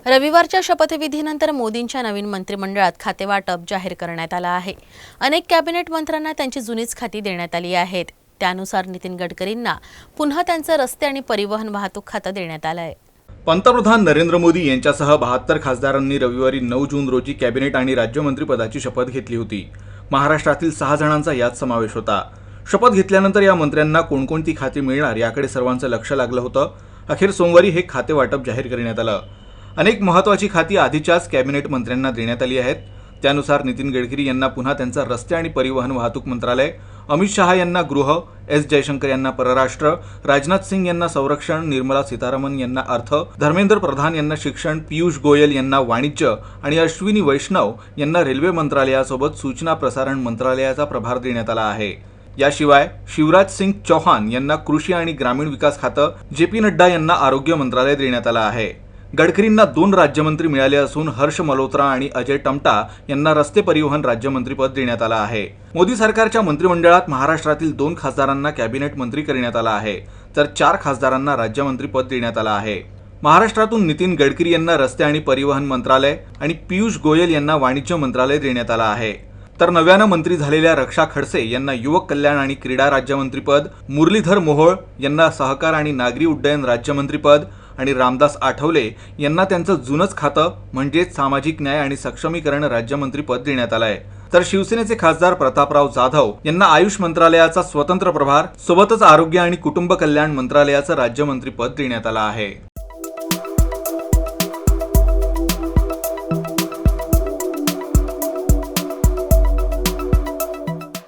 रविवारच्या शपथविधीनंतर मोदींच्या नवीन मंत्रिमंडळात खातेवाटप जाहीर करण्यात आलं आहे। अनेक कॅबिनेट मंत्र्यांना त्यांची जुनीच खाती देण्यात आली आहेत। त्यानुसार नितीन गडकरींना पुन्हा त्यांचं रस्ते आणि परिवहन वाहतूक खातं देण्यात आलं आहे। पंतप्रधान नरेंद्र मोदी यांच्यासह 72 खासदारांनी रविवारी 9 जून रोजी कॅबिनेट आणि राज्यमंत्रीपदाची शपथ घेतली होती। महाराष्ट्रातील 6 जणांचा यात समावेश होता। शपथ घेतल्यानंतर या मंत्र्यांना कोणकोणती खाती मिळणार याकडे सर्वांचं लक्ष लागलं होतं। अखेर सोमवारी हे खाते वाटप जाहीर करण्यात आलं। अनेक महत्त्वाची खाती आधीच्याच कॅबिनेट मंत्र्यांना देण्यात आली आहेत। त्यानुसार नितीन गडकरी यांना पुन्हा त्यांचा रस्ते आणि परिवहन वाहतूक मंत्रालय, अमित शहा यांना गृह, एस जयशंकर यांना परराष्ट्र, राजनाथ सिंह यांना संरक्षण, निर्मला सीतारामन यांना अर्थ, धर्मेंद्र प्रधान यांना शिक्षण, पीयूष गोयल यांना वाणिज्य आणि अश्विनी वैष्णव यांना रेल्वे मंत्रालयासोबत सूचना प्रसारण मंत्रालयाचा प्रभार देण्यात आला आहे। याशिवाय शिवराज सिंग चौहान यांना कृषी आणि ग्रामीण विकास खातं, जे.पी. नड्डा यांना आरोग्य मंत्रालय देण्यात आलं आहे। गडकरींना 2 राज्यमंत्री मिळाले असून हर्ष मल्होत्रा आणि अजय टमटा यांना रस्ते परिवहन राज्यमंत्रीपद देण्यात आलं आहे। मोदी सरकारच्या मंत्रिमंडळात महाराष्ट्रातील 2 खासदारांना कॅबिनेट मंत्री करण्यात आलं आहे, तर 4 खासदारांना राज्यमंत्रीपद देण्यात आलं आहे। महाराष्ट्रातून नितीन गडकरी यांना रस्ते आणि परिवहन मंत्रालय आणि पीयूष गोयल यांना वाणिज्य मंत्रालय देण्यात आलं आहे। तर नव्यानं मंत्री झालेल्या रक्षा खडसे यांना युवक कल्याण आणि क्रीडा राज्यमंत्रीपद, मुरलीधर मोहोळ यांना सहकार आणि नागरी उड्डयन राज्यमंत्रीपद आणि रामदास आठवले यांना त्यांचं जुनंच खातं म्हणजेच सामाजिक न्याय आणि सक्षमीकरण राज्यमंत्रीपद देण्यात आलंय। तर शिवसेनेचे खासदार प्रतापराव जाधव यांना आयुष मंत्रालयाचा स्वतंत्र प्रभार सोबतच आरोग्य आणि कुटुंब कल्याण मंत्रालयाचं राज्यमंत्रीपद देण्यात आलं आहे।